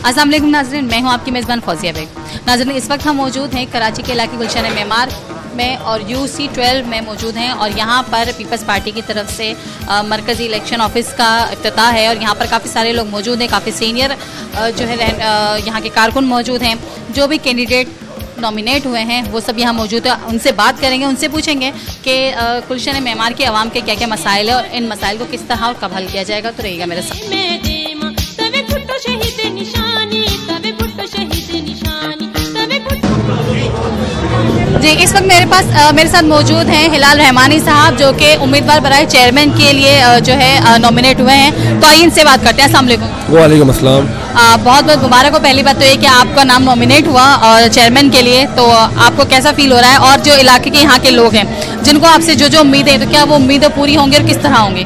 अस्सलाम वालेकुम नाज़रीन, मैं हूं आपकी मेज़बान फौजिया बेग। नाज़रीन, इस वक्त हम मौजूद हैं कराची के इलाके गुलशन मेमार में और UC12 में मौजूद हैं और यहाँ पर पीपल्स पार्टी की तरफ से मरकज़ी इलेक्शन ऑफिस का इफ्तिताह है और यहाँ पर काफ़ी सारे लोग मौजूद हैं, काफ़ी सीनियर जो है यहाँ के कारकुन मौजूद हैं। जो भी कैंडिडेट नॉमिनेट हुए हैं वो सब यहाँ मौजूद है, उनसे बात करेंगे, उनसे पूछेंगे कि गुलशन मेमार के अवाम के क्या क्या मसाइल है और इन मसाइल को किस तरह और कब हल किया जाएगा। तो रहेगा मेरे साथ। जी, इस वक्त मेरे साथ मौजूद हैं हिलाल रहमानी साहब जो कि उम्मीदवार बराए चेयरमैन के लिए जो है नॉमिनेट हुए हैं। तो आइए इनसे बात करते हैं। अस्सलाम वालेकुम। वालेकुम अस्सलाम। बहुत बहुत मुबारक हो। पहली बात तो ये कि आपका नाम नॉमिनेट हुआ और चेयरमैन के लिए, तो आपको कैसा फील हो रहा है? और जो इलाके के यहाँ के लोग हैं जिनको आपसे जो उम्मीदें हैं, तो क्या वो उम्मीदें पूरी होंगी और किस तरह होंगी?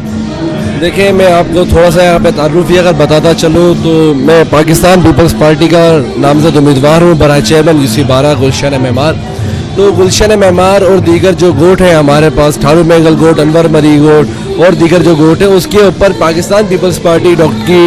देखिए, मैं आपको थोड़ा सा यहाँ पे तारुफ़ी अगर बताता चलूँ तो मैं पाकिस्तान पीपल्स पार्टी का नामजद उम्मीदवार हूँ बराए चेयरमैन UC12 गुलशन मेमार। तो गुलशन मेमार और दीगर जो गोट हैं हमारे पास, ठारू मैंगल गोट, अनवर मरी गोट और दीगर जो गोट है, उसके ऊपर पाकिस्तान पीपल्स पार्टी की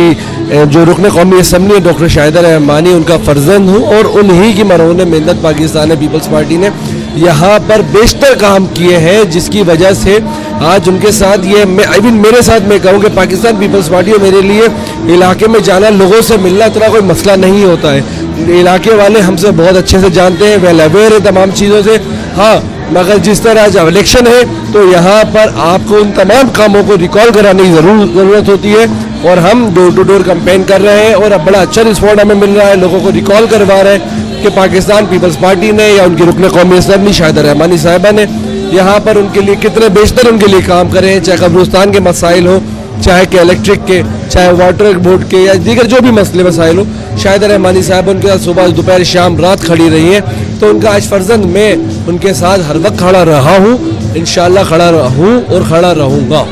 जो रुकन कौमी असम्बली है डॉक्टर शाहिदा रहमानी, उनका फर्जंद हूँ और उन्हीं की मरहून मेहनत पाकिस्तान पीपल्स पार्टी ने यहाँ पर बेशतर काम किए हैं, जिसकी वजह से आज उनके साथ ये मेरे साथ मैं कहूँ कि पाकिस्तान पीपल्स पार्टी और मेरे लिए इलाके में जाना, लोगों से मिलना इतना कोई मसला नहीं होता है। इलाके वाले हमसे बहुत अच्छे से जानते हैं, वेल अवेयर है तमाम चीज़ों से। हाँ, मगर जिस तरह जब इलेक्शन है तो यहाँ पर आपको उन तमाम कामों को रिकॉल कराने की ज़रूरत होती है और हम डोर टू डोर कैंपेन कर रहे हैं और अब बड़ा अच्छा रिस्पॉन्ड हमें मिल रहा है। लोगों को रिकॉल करवा रहे हैं कि पाकिस्तान पीपल्स पार्टी ने या उनकी रुकन कौमी असम्बली शाहिदा रहमानी साहिबा ने यहाँ पर उनके लिए कितने बेशतर उनके लिए काम करें, चाहे कब्रिस्तान के मसाइल हो, चाहे कि इलेक्ट्रिक के, चाहे वाटर बोर्ड के या दीगर जो भी मसले मसाइल हो। शाहिदा रहमानी साहब उनके साथ सुबह दोपहर शाम रात खड़ी रही हैं, तो उनका आज फर्जंद मैं उनके साथ हर वक्त खड़ा रहा हूँ, इंशाल्लाह खड़ा रहूँ और खड़ा रहूँगा।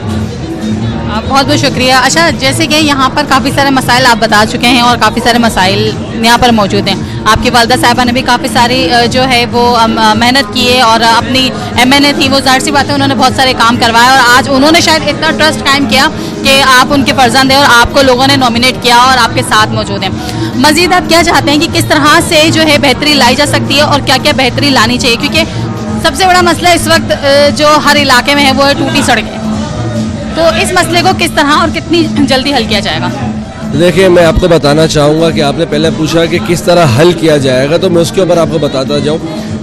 बहुत बहुत शुक्रिया। अच्छा, जैसे कि यहाँ पर काफ़ी सारे मसाइल आप बता चुके हैं और काफ़ी सारे मसाइल यहाँ पर मौजूद हैं। आपकी वालदा साहिबा ने भी काफ़ी सारी जो है वो मेहनत की है और अपनी MNA थी, वो ज़ाहिर सी बात है उन्होंने बहुत सारे काम करवाए और आज उन्होंने शायद इतना ट्रस्ट कायम किया कि आप उनके फर्जंद हैं और आपको लोगों ने नॉमिनेट किया और आपके साथ मौजूद हैं। मज़ीद आप क्या चाहते हैं कि किस तरह से जो है बेहतरी लाई जा सकती है और क्या क्या बेहतरी लानी चाहिए? क्योंकि सबसे बड़ा मसला इस वक्त जो हर इलाके में है वो है टूटी सड़कें। तो इस मसले को किस तरह और कितनी जल्दी हल किया जाएगा? देखिए, मैं आपको बताना चाहूँगा कि आपने पहले पूछा कि किस तरह हल किया जाएगा, तो मैं उसके ऊपर आपको बताता जाऊँ।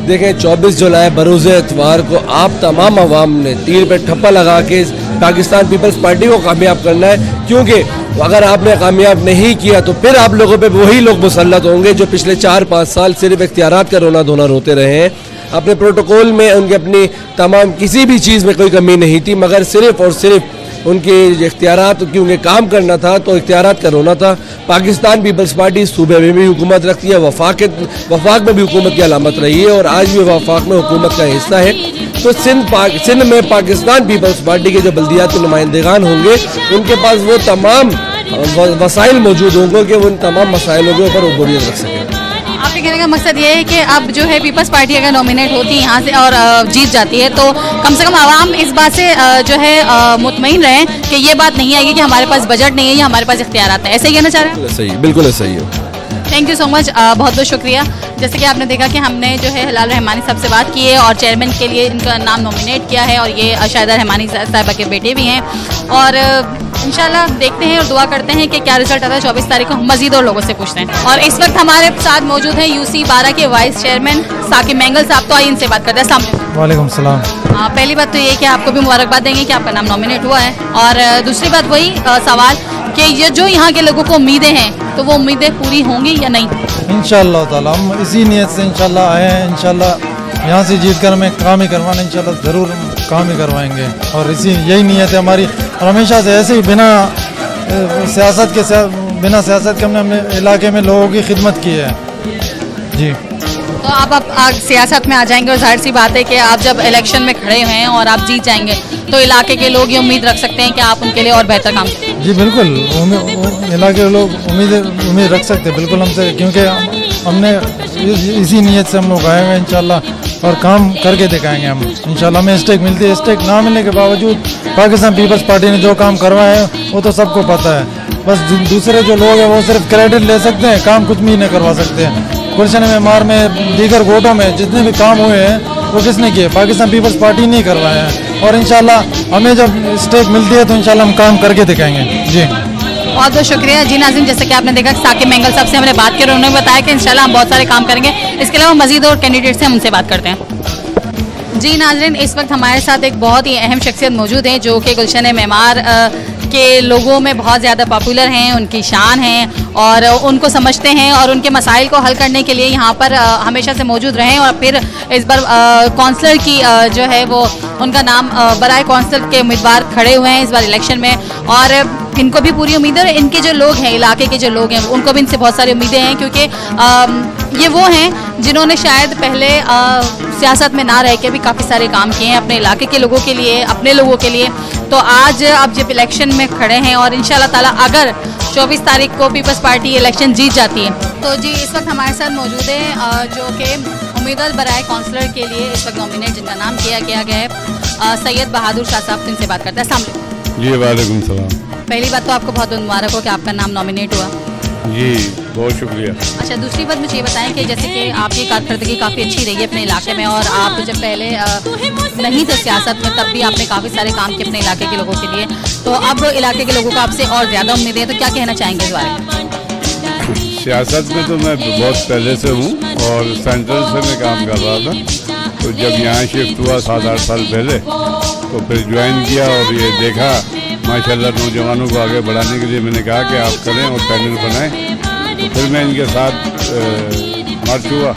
देखें, 24 जुलाई बरोज़ एतवार को आप तमाम अवाम ने तीर पे ठप्पा लगा के पाकिस्तान पीपल्स पार्टी को कामयाब करना है, क्योंकि अगर आपने कामयाब नहीं किया तो फिर आप लोगों पे वही लोग मुसल्लत होंगे जो पिछले 4-5 साल सिर्फ इख्तियारात का रोना धोना रोते रहे हैं। अपने प्रोटोकॉल में उनके अपनी तमाम किसी भी चीज़ में कोई कमी नहीं थी, मगर सिर्फ और सिर्फ उनके इख्तियारात क्योंकि काम करना था तो इख्तियारात का रोना था। पाकिस्तान पीपल्स पार्टी सूबे में भी हुकूमत रखती है, वफाक में भी हुकूमत की अलामत रही है और आज भी वफाक में हुकूमत का हिस्सा है। तो सिंध में पाकिस्तान पीपल्स पार्टी के जो बल्दियाती नुमाइंदगान होंगे उनके पास वो तमाम वसाइल मौजूद होंगे कि उन तमाम मसाइलों के ऊपर वो बोरियत रख सकें। आपके कहने का मकसद ये है कि अब जो है पीपल्स पार्टी अगर नॉमिनेट होती है यहाँ से और जीत जाती है तो कम से कम आवाम इस बात से जो है मुतमईन रहें कि ये बात नहीं आएगी कि हमारे पास बजट नहीं है या हमारे पास इख्तियारात है। ऐसे ही कहना चाह रहे हैं? सही, बिल्कुल ऐसा ही हो। थैंक यू सो मच, बहुत बहुत शुक्रिया। जैसे कि आपने देखा कि हमने जो है हिलाल रहमानी साहब से बात की है और चेयरमैन के लिए इनका नाम नॉमिनेट किया है और ये शाहिदा रहमानी साहिबा के बेटे भी हैं और इंशाल्लाह देखते हैं और दुआ करते हैं कि क्या रिजल्ट आता है 24 तारीख को। मजीद और लोगों से पूछते हैं और इस वक्त हमारे साथ मौजूद हैं UC12 के वाइस चेयरमैन साकिब मैंगल साहब। तो आइए इनसे बात करते हैं। अस्सलाम वालेकुम सलाम। पहली बात तो ये कि आपको भी मुबारकबाद देंगे कि आपका नाम नॉमिनेट हुआ है और दूसरी बात वही सवाल कि ये जो यहाँ के लोगों को उम्मीदें हैं तो वो उम्मीदें पूरी होंगी या नहीं? इंशाअल्लाह ताला हम इसी नीयत से इंशाअल्लाह आए हैं। इंशाअल्लाह यहाँ से जीत कर हमें काम ही करवाना, इंशाअल्लाह ज़रूर काम ही करवाएंगे और यही नीयत है हमारी। और हमेशा से ऐसे ही बिना सियासत के हमने इलाके में लोगों की खिदमत की है जी। तो आप सियासत में आ जाएंगे और जाहिर सी बात है कि आप जब इलेक्शन में खड़े हुए हैं और आप जीत जाएंगे तो इलाके के लोग ये उम्मीद रख सकते हैं कि आप उनके लिए और बेहतर काम करें। जी बिल्कुल, इलाके के लोग उम्मीद रख सकते हैं बिल्कुल हमसे, क्योंकि हमने इसी नीयत से हम लोग आए हैं इंशाल्लाह और काम करके दिखाएंगे हम इंशाल्लाह। हमें स्टेक मिलती है, स्टेक ना मिलने के बावजूद पाकिस्तान पीपल्स पार्टी ने जो काम करवाया है वो तो सबको पता है। बस दूसरे जो लोग हैं वो सिर्फ क्रेडिट ले सकते हैं, काम कुछ भी नहीं करवा सकते हैं। गुलशन मेमार में दीगर गोटों में जितने भी काम हुए हैं वो किसने किए? पाकिस्तान पीपल्स पार्टी नहीं करवाए हैं। और इंशाल्लाह हमें जब स्टेक मिलती है तो इंशाल्लाह हम काम करके दिखाएंगे। जी बहुत बहुत शुक्रिया जी नाज़िम। जैसे कि आपने देखा साकिब मेंगल साहब से हमने बात की और उन्होंने बताया कि इंशाल्लाह हम बहुत सारे काम करेंगे। इसके अलावा मजीद और कैंडिडेट से हम उनसे बात करते हैं। जी नाज़रीन, इस वक्त हमारे साथ एक बहुत ही अहम शख्सियत मौजूद है जो कि गुलशन मेमार के लोगों में बहुत ज़्यादा पॉपुलर हैं, उनकी शान है और उनको समझते हैं और उनके मसाइल को हल करने के लिए यहाँ पर हमेशा से मौजूद रहे और फिर इस बार कौंसलर की जो है वो उनका नाम बराए कौंसलर के उम्मीदवार खड़े हुए हैं इस बार इलेक्शन में। और इनको भी पूरी उम्मीद है और इनके जो लोग हैं, इलाके के जो लोग हैं, उनको भी इनसे बहुत सारी उम्मीदें हैं क्योंकि ये वो हैं जिन्होंने शायद पहले सियासत में ना रह के भी काफ़ी सारे काम किए हैं अपने इलाके के लोगों के लिए, अपने लोगों के लिए। तो आज अब जब इलेक्शन में खड़े हैं और इंशाल्लाह ताला अगर 24 तारीख को पीपल्स पार्टी इलेक्शन जीत जाती है तो जी इस वक्त हमारे साथ मौजूद है जो कि उम्मीदवार बराए काउंसलर के लिए इस वक्त नॉमिनेट जिनका नाम किया गया है सैयद बहादुर शाह साहब। तो इनसे बात करते हैं। अस्सलाम वालेकुम। जी वालेकुम सलाम। पहली बात तो आपको बहुत मुबारक हो कि आपका नाम नॉमिनेट हुआ। जी बहुत शुक्रिया। अच्छा, दूसरी बात मुझे ये बताएं कि जैसे कि आपकी कारकर्दगी काफ़ी अच्छी रही है अपने इलाके में और आप जब पहले नहीं थे सियासत में तब भी आपने काफ़ी सारे काम किए अपने इलाके के लोगों के लिए, तो अब इलाके के लोगों को आपसे और ज़्यादा उम्मीदें हैं, तो क्या कहना चाहेंगे इस बारे में? सियासत में तो मैं बहुत पहले से हूँ और सेंट्रल से मैं काम कर रहा था। तो जब यहाँ शिफ्ट हुआ 7-8 साल पहले तो फिर ज्वाइन किया और ये देखा माशाल्लाह नौजवानों को आगे बढ़ाने के लिए मैंने कहा कि आप करें और पैनल बनाएं। तो फिर मैं इनके साथ मार्च हुआ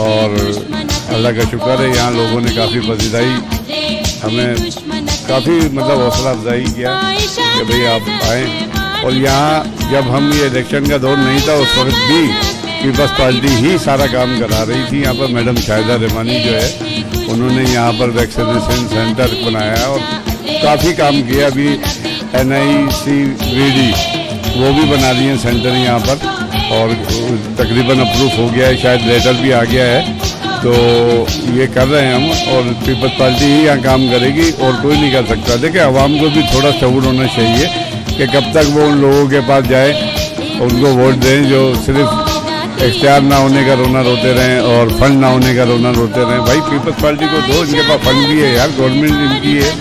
और अल्लाह का शुक्र है यहाँ लोगों ने काफ़ी पसीदाई हमें काफ़ी मतलब हौसला अफजाई किया कि भाई आप आएँ। और यहाँ जब हम ये इलेक्शन का दौर नहीं था उस वक्त भी पीपल्स पार्टी ही सारा काम करा रही थी। यहाँ पर मैडम शाहिदा रहमानी जो है उन्होंने यहाँ पर वैक्सीनेशन सेंटर बनाया और काफ़ी काम किया। अभी NICVD वो भी बना दिए सेंटर यहाँ पर और तकरीबन अप्रूव हो गया है, शायद लेटर भी आ गया है। तो ये कर रहे हैं हम और पीपल्स पार्टी ही यहाँ काम करेगी और कोई नहीं कर सकता। देखिए आवाम को भी थोड़ा शऊर होना चाहिए कि कब तक वो उन लोगों के पास जाए उनको वोट दें जो सिर्फ इख्तियार ना होने का रोना रोते रहें और फंड ना होने का रोना रोते रहें। भाई पीपल्स पार्टी को दो, इनके पास फंड भी है यार, गवर्नमेंट इनकी है,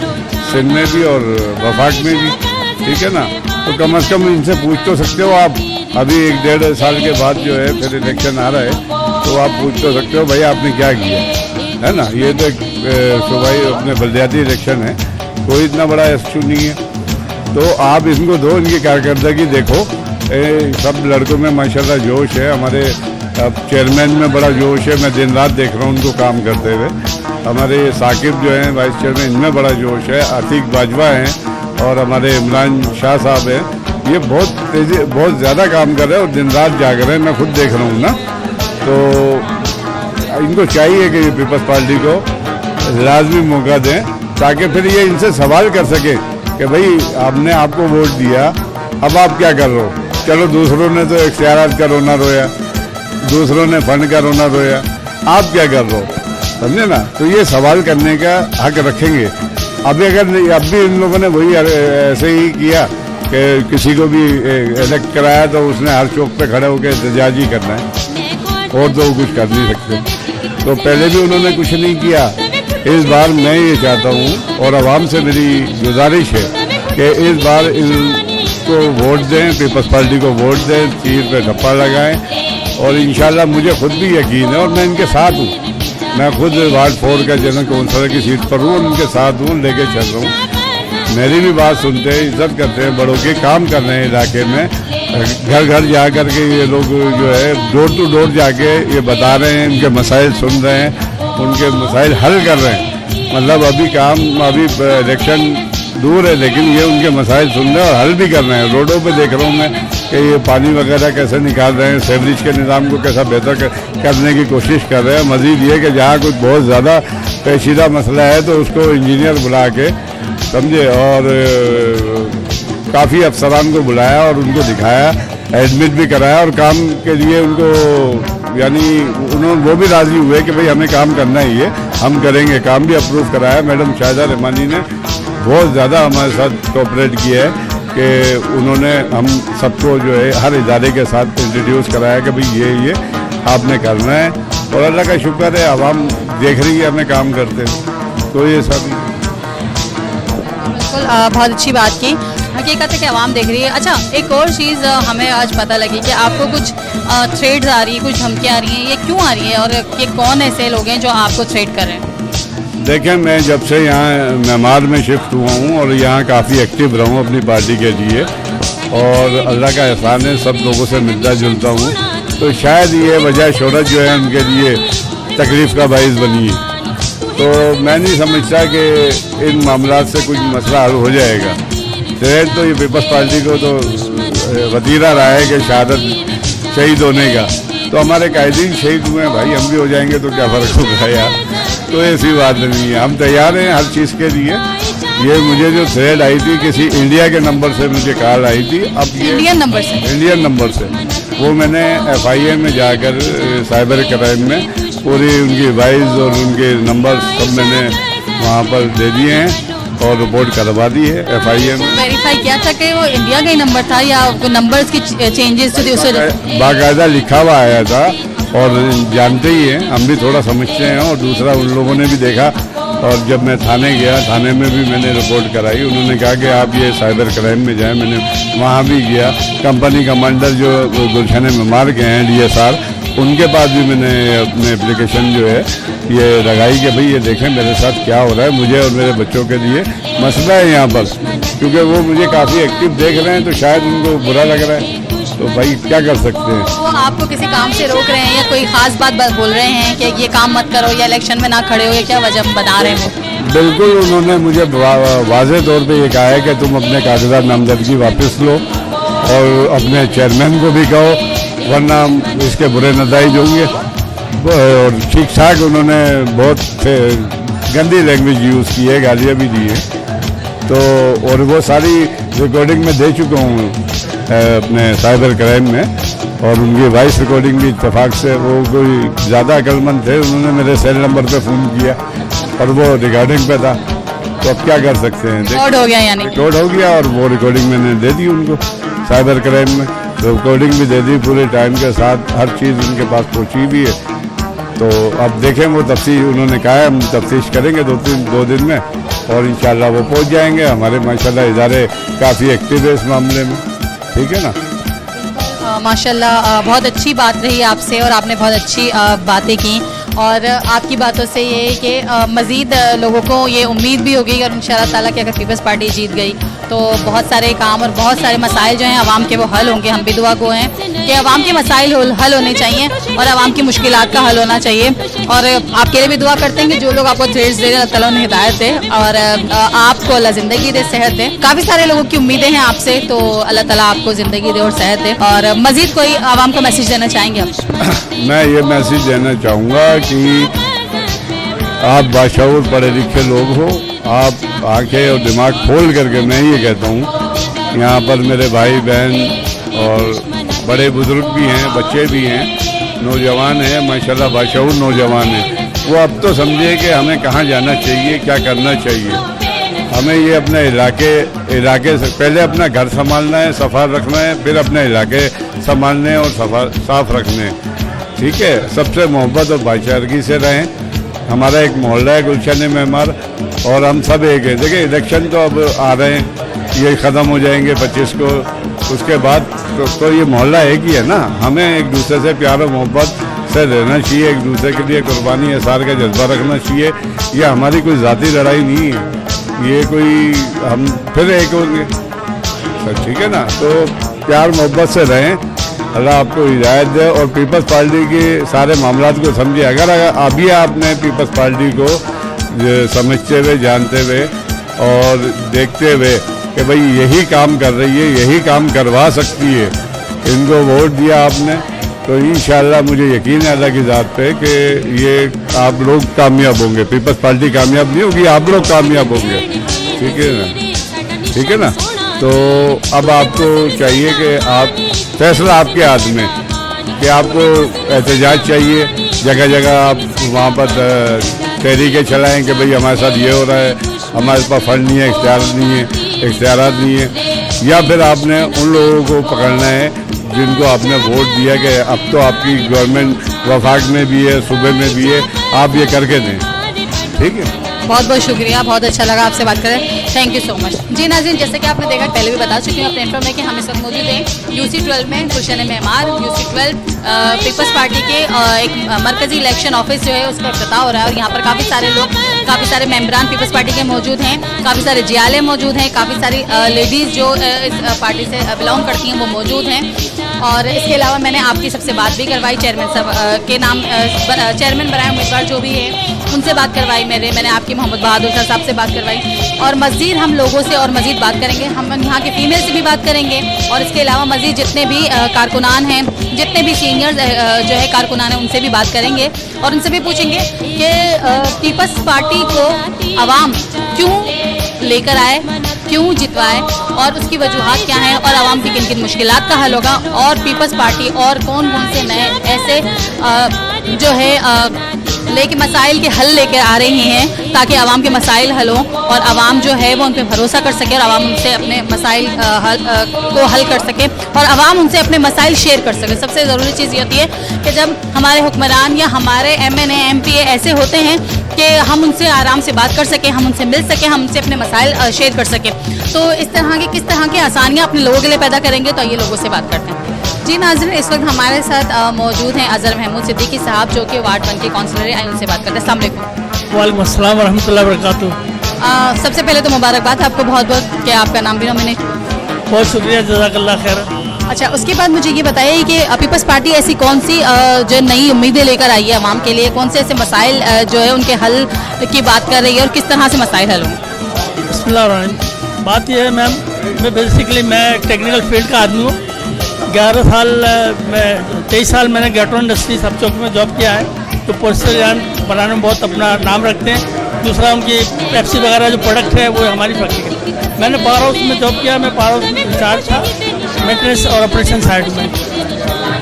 सिंध में भी और वफाक में भी, ठीक है ना। तो कम से कम इनसे पूछ तो सकते हो आप। अभी 1-1.5 साल के बाद जो है फिर इलेक्शन आ रहा है तो आप पूछ तो सकते हो भाई आपने क्या किया है ना। ये तो सुबाई अपने बल्दियाती इलेक्शन है, कोई इतना बड़ा इशू नहीं है। तो आप इनको दो, इनकी कारकर्दगी देखो। सब लड़कों में माशाल्लाह जोश है, हमारे चेयरमैन में बड़ा जोश है, मैं दिन रात देख रहा हूँ उनको काम करते हुए। हमारे साकिब जो हैं वाइस चेयरमैन, इनमें बड़ा जोश है। आतिक बाजवा हैं और हमारे इमरान शाह साहब हैं, ये बहुत तेज़ी बहुत ज़्यादा काम कर रहे हैं और दिन रात जाग रहे हैं, मैं खुद देख रहा हूँ ना। तो इनको चाहिए कि ये पीपल्स पार्टी को लाजमी मौका दें ताकि फिर ये इनसे सवाल कर सके कि भाई आपने आपको वोट दिया, अब आप क्या कर रहे हो। चलो दूसरों ने तो इख्तियारात का रोना रोया, दूसरों ने फंड का रोना रोया, आप क्या कर रहे हो, समझे ना। तो ये सवाल करने का हक रखेंगे। अभी अगर अब भी इन लोगों ने वही ऐसे ही किया कि किसी को भी इलेक्ट कराया तो उसने हर चौक पे खड़े होकर एहतजाज ही करना है और तो कुछ कर नहीं सकते। तो पहले भी उन्होंने कुछ नहीं किया। इस बार मैं ये चाहता हूँ और आवाम से मेरी गुजारिश है कि इस बार इनको वोट दें, पीपल्स पार्टी को वोट दें, तीर पे ठप्पा लगाएं और इंशाल्लाह मुझे खुद भी यकीन है और मैं इनके साथ हूँ। मैं खुद वार्ड 4 का जनरल काउंसिलर की सीट पर हूँ, उनके साथ हूँ, लेके चल रहा हूँ। मेरी भी बात सुनते हैं, इज्जत करते हैं, बड़ों की काम कर रहे हैं इलाके में। घर घर जा कर के ये लोग जो है डोर टू डोर जाके ये बता रहे हैं, इनके मसाइल सुन रहे हैं, उनके मसाइल हल कर रहे हैं। मतलब अभी इलेक्शन दूर है लेकिन ये उनके मसाइल सुन रहे हैं और हल भी कर रहे हैं। रोडों पे देख रहा हूँ मैं कि ये पानी वगैरह कैसे निकाल रहे हैं, सीवरेज के निज़ाम को कैसा बेहतर करने की कोशिश कर रहे हैं। मज़ीद ये कि जहाँ कुछ बहुत ज़्यादा पेचीदा मसला है तो उसको इंजीनियर बुला के समझे और काफ़ी अफसरान को बुलाया और उनको दिखाया, एडमिट भी कराया और काम के लिए उनको यानी उन्होंने वो भी राज़ी हुए कि भाई हमें काम करना ही है, हम करेंगे। काम भी अप्रूव कराया। मैडम शाहिदा रहमानी ने बहुत ज़्यादा हमारे साथ कोऑपरेट किया है कि उन्होंने हम सबको जो है हर इदारे के साथ इंट्रोड्यूस कराया कि भाई ये आपने करना है, और अल्लाह का शुक्र है आवाम देख रही है हमें काम करते हैं, तो ये सब बिल्कुल बहुत अच्छी बात की। हकीकत है कि आवाम देख रही है। अच्छा, एक और चीज़ हमें आज पता लगी कि आपको कुछ थ्रेड्स आ रही है, कुछ धमकियाँ आ रही हैं, ये क्यों आ रही है और ये कौन ऐसे लोग हैं जो आपको थ्रेड कर रहे हैं? देखें, मैं जब से यहाँ मेमार में शिफ्ट हुआ हूँ और यहाँ काफ़ी एक्टिव रहा हूँ अपनी पार्टी के लिए, और अल्लाह का एहसान है सब लोगों से मिलता जुलता हूँ, तो शायद ये वजह शोहरत जो है उनके लिए तकलीफ़ का बाइस बनी है। तो मैं नहीं समझता कि इन मामलों से कुछ मसला हल हो जाएगा। थ्रेड तो ये पीपल्स पार्टी को तो वतीरा रहा है कि शहादत शहीद होने का, तो हमारे कायदीन शहीद हुए हैं भाई, हम भी हो जाएंगे तो क्या फ़र्क होगा यार। तो ऐसी बात नहीं है, हम तैयार हैं हर चीज़ के लिए। ये मुझे जो थ्रेड आई थी किसी इंडिया के नंबर से मुझे कॉल आई थी, अब ये इंडियन नंबर से वो मैंने FIA में जाकर साइबर क्राइम में पूरी उनकी वाइज और उनके नंबर सब मैंने वहाँ पर दे दिए हैं और रिपोर्ट करवा दी है FIA में। वेरीफाई किया था कि वो इंडिया का ही नंबर था या नंबर्स की चेंजेस थी उससे? बाकायदा लिखा हुआ आया था, और जानते ही हैं हम भी थोड़ा समझते हैं, और दूसरा उन लोगों ने भी देखा, और जब मैं थाने गया, थाने में भी मैंने रिपोर्ट कराई, उन्होंने कहा कि आप ये साइबर क्राइम में जाएं, मैंने वहाँ भी गया। कंपनी कमांडर जो गुलशन मेमार के हैं DSR, उनके पास भी मैंने अपने एप्लीकेशन जो है ये लगाई कि भाई ये देखें मेरे साथ क्या हो रहा है, मुझे और मेरे बच्चों के लिए मसला है यहाँ पर, क्योंकि वो मुझे काफ़ी एक्टिव देख रहे हैं, तो शायद उनको बुरा लग रहा है, तो भाई क्या कर सकते हैं। वो आपको किसी काम से रोक रहे हैं या कोई खास बात बोल रहे हैं कि ये काम मत करो या इलेक्शन में ना खड़े हो, या क्या वजह बता रहे हैं वो? बिल्कुल, उन्होंने मुझे वाज़ेह तौर पे ये कहा है कि तुम अपने कागजात नामजदगी वापस लो, और अपने चेयरमैन को भी कहो, वरना इसके बुरे नतीजे होंगे। और ठीक ठाक उन्होंने बहुत गंदी लैंग्वेज यूज़ की है, गालियाँ भी दी हैं, तो और वो सारी रिकॉर्डिंग में दे चुका हूँ अपने साइबर क्राइम में, और उनकी वॉइस रिकॉर्डिंग भी इत्तेफाक से, वो कोई ज़्यादा अक्लमंद थे, उन्होंने मेरे सेल नंबर पे फ़ोन किया और वो रिकॉर्डिंग पे था, तो अब क्या कर सकते हैं। रिकॉर्ड हो गया, यानी रिकॉर्ड हो गया, और वो रिकॉर्डिंग मैंने दे दी उनको साइबर क्राइम में, रिकॉर्डिंग भी दे दी पूरे टाइम के साथ, हर चीज़ उनके पास पहुँची भी है। तो अब देखें, वो तफ्तीश उन्होंने कहा है हम तफ्तीश करेंगे 2 दिन में, और इंशाल्लाह वो पहुँच जाएंगे। हमारे माशाल्लाह इदारे काफ़ी एक्टिव है इस मामले में, ठीक है ना। माशाल्लाह बहुत अच्छी बात रही आपसे, और आपने बहुत अच्छी बातें की, और आपकी बातों से ये है कि मज़ीद लोगों को ये उम्मीद भी होगी, और इंशाअल्लाह ताला कि अगर पीपल्स पार्टी जीत गई तो बहुत सारे काम और बहुत सारे मसाइल जो हैं आवाम के वो हल होंगे। हम भी दुआ गो हैं कि आवाम के मसाइल हल होने चाहिए और आवाम की मुश्किलात का हल होना चाहिए, और आपके लिए भी दुआ करते हैं कि जो लोग आपको थ्रेड्स दे रहे हैं अल्लाह ताला उन्हें हिदायत दे, और आपको अल्लाह ज़िंदगी दे, सेहत दे। काफ़ी सारे लोगों की उम्मीदें हैं आपसे, तो अल्लाह ताला आपको ज़िंदगी दे और सेहत दे। और मज़ीद कोई आवाम को मैसेज देना चाहेंगे आप? मैं ये मैसेज देना चाहूँगा कि आप बाशऊर पढ़े लिखे लोग हो, आप आंखें और दिमाग खोल करके, मैं ये कहता हूँ, यहाँ पर मेरे भाई बहन और बड़े बुजुर्ग भी हैं, बच्चे भी हैं, नौजवान हैं, माशाल्लाह बाशऊर नौजवान हैं, वो अब तो समझे कि हमें कहाँ जाना चाहिए, क्या करना चाहिए। हमें ये अपने इलाके से पहले अपना घर संभालना है, सफा रखना है, फिर अपने इलाके संभालने और साफ रखने हैं, ठीक है। सबसे मोहब्बत और भाईचारगी से रहें। हमारा एक मोहल्ला है गुलशन मेमार, और हम सब एक हैं। देखिए, इलेक्शन तो अब आ रहे हैं, ये ख़त्म हो जाएंगे 25 को, उसके बाद तो ये मोहल्ला एक ही है ना। हमें एक दूसरे से प्यार और मोहब्बत से रहना चाहिए, एक दूसरे के लिए कुर्बानी एसार का जज्बा रखना चाहिए। ये हमारी कोई ज़ाती लड़ाई नहीं है, ये कोई हम फिर एक होंगे, ठीक है ना। तो प्यार मोहब्बत से रहें, अल्लाह आपको हिदायत दे, और पीपल्स पार्टी के सारे मामलात को समझिए। अगर अभी आपने पीपल्स पार्टी को समझते हुए, जानते हुए और देखते हुए कि भाई यही काम कर रही है, यही काम करवा सकती है, इनको वोट दिया आपने, तो इंशाअल्लाह मुझे यकीन है अल्लाह की ज़ात पे कि ये आप लोग कामयाब होंगे। पीपल्स पार्टी कामयाब नहीं होगी, आप लोग कामयाब होंगे, ठीक है ना, ठीक है ना। तो अब आपको चाहिए कि आप, फैसला आपके हाथ में, कि आपको एहतजाज चाहिए, जगह जगह आप वहाँ पर तहरीकें चलाएँ कि भाई हमारे साथ ये हो रहा है, हमारे पास फंड नहीं है, इख्तियार नहीं है, इख्तियारात नहीं है, या फिर आपने उन लोगों को पकड़ना है जिनको आपने वोट दिया कि अब तो आपकी गवर्नमेंट वफाक में भी है, सूबे में भी है, आप ये करके दें। ठीक है, बहुत बहुत शुक्रिया, बहुत अच्छा लगा आपसे बात करें, थैंक यू सो मच। जी नाज़रीन, जैसे कि आपने देखा, पहले भी बता चुकी हूँ अपने इंट्रो में कि हम इस वक्त मौजूद हैं UC-12 में, गुलशन मेमार। UC-12 पीपल्स पार्टी के एक मरकजी इलेक्शन ऑफिस जो है उसका इफ्तिताह हो रहा है और यहाँ पर काफ़ी सारे लोग, काफ़ी सारे मेम्बरान पीपल्स पार्टी के मौजूद हैं, काफ़ी सारे जियाले मौजूद हैं, काफ़ी सारी लेडीज़ जो इस पार्टी से बिलोंग करती हैं वो मौजूद हैं। और इसके अलावा मैंने आपकी सबसे बात भी करवाई, चेयरमैन साहब के नाम, चेयरमैन बनाए उम्मीदवार जो भी है उनसे बात करवाई, मैंने आपकी मोहम्मद बहादुर साहब से बात करवाई। और मज़ीद हम लोगों से और मज़ीद बात करेंगे, हम यहाँ के फीमेल से भी बात करेंगे और इसके अलावा मज़ीद जितने भी कारकुनान हैं, जितने भी सीनियर जो है कारकुनान हैं, उनसे भी बात करेंगे और उनसे भी पूछेंगे कि पीपल्स पार्टी को आवाम क्यों लेकर आए, क्यों जितवाए और उसकी वजूहात क्या हैं और आवाम की किन किन मुश्किलात का हल होगा और पीपल्स पार्टी और कौन कौन से नए ऐसे जो है लेके मसाइल के हल लेकर आ रही हैं ताकि आवाम के मसाइल हल हों और आवाम जो है वो उन पर भरोसा कर सके और आवाम उनसे अपने मसाइल को हल कर सके और आवाम उनसे अपने मसाइल शेयर कर सके। सबसे ज़रूरी चीज़ ये होती है कि जब हमारे हुक्मरान या हमारे MNA MPA ऐसे होते हैं कि हम उनसे आराम से बात कर सकें, हम उनसे मिल सकें, हम उनसे अपने मसाइल शेयर कर सकें। तो इस तरह की किस तरह की आसानियाँ अपने लोगों के लिए पैदा करेंगे, तो ये लोगों से बात करते हैं। जी नाज़रीन, इस वक्त हमारे साथ मौजूद हैं अज़हर महमूद सिद्दीकी साहब जो कि वार्ड 1 के काउंसलर हैं, उनसे बात करते हैं। अस्सलाम वालेकुम। वालेकुम अस्सलाम व रहमतुल्लाहि व बरकातुहू। सबसे पहले तो मुबारकबाद आपको बहुत बहुत कि आपका नाम भी नॉमिनेट। बहुत शुक्रिया, जज़ाकल्लाह खैर। अच्छा, उसके बाद मुझे ये बताइए कि पीपल्स पार्टी ऐसी कौन सी जो नई उम्मीदें लेकर आई है आवाम के लिए, कौन से ऐसे मसाइल जो है उनके हल की बात कर रही है और किस तरह से मसाइल हल होंगे? बिस्मिल्लाह। बात यह है मैम, मैं बेसिकली मैं टेक्निकल फील्ड का आदमी हूँ। 11 साल में 23 साल मैंने गेटो इंडस्ट्री सब चौक में जॉब किया है, तो पोस्टर बनाने में बहुत अपना नाम रखते हैं। दूसरा उनकी पेप्सी वगैरह जो प्रोडक्ट है वो हमारी फैक्ट्री है। मैंने पावर हाउस में जॉब किया, मैं पावर हाउस में इंचार्ज था मेंटेनेंस और ऑपरेशन साइड में।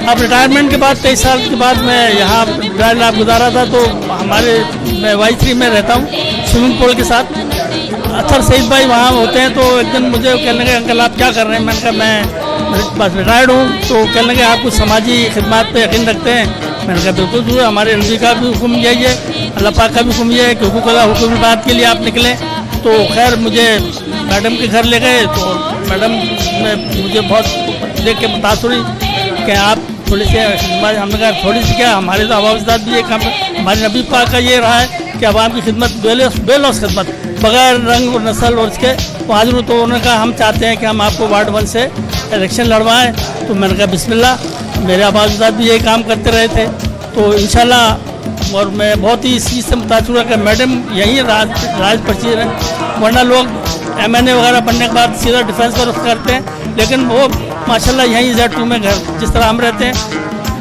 अब रिटायरमेंट के बाद 23 साल के बाद मैं यहाँ ब्रांड लाभ गुजारा था, तो मैं Y3 में रहता हूँ स्विमिंग पूल के साथ। अक्सर सईद भाई वहाँ होते हैं, तो एक दिन मुझे कहने लगे अंकल आप क्या कर रहे हैं? मैंने कहा मैं बस रिटायर्ड हूँ। तो कहने लगे आप कुछ समाजी खिदमत पे यकीन रखते हैं? मैंने कहा बिल्कुल जो है, हमारे नबी का भी हुक्म यही है, अल्लाह पाक का भी हुक्म यह है कि हुकूक बात के लिए आप निकलें। तो खैर मुझे मैडम के घर ले गए, तो मैडम ने मुझे बहुत देख के मुतासर हुई कि आप थोड़ी सी हमने कहा थोड़ी सी क्या, हमारे तो आवाज़दार भी ये काम, हमारे नबी पाक का ये रहा है कि आवाम की खिदमत बेलौस खिदमत बगैर रंग और नस्ल और इसके हाजिर। तो उन्होंने कहा हम चाहते हैं कि हम आपको वार्ड 1 से इलेक्शन लड़वाएं। तो मैंने कहा बिस्मिल्लाह, मेरे आवाज़दार भी यही काम करते रहे थे, तो इंशाल्लाह। और मैं बहुत ही इस चीज़ से मुतासर हुआ कि मैडम यही राज प्रचीर है, वरना लोग MNA वगैरह बनने के बाद सीधा डिफेंस पर करते हैं, लेकिन वो माशाल्लाह यहीं Z2 में घर जिस तरह हम रहते हैं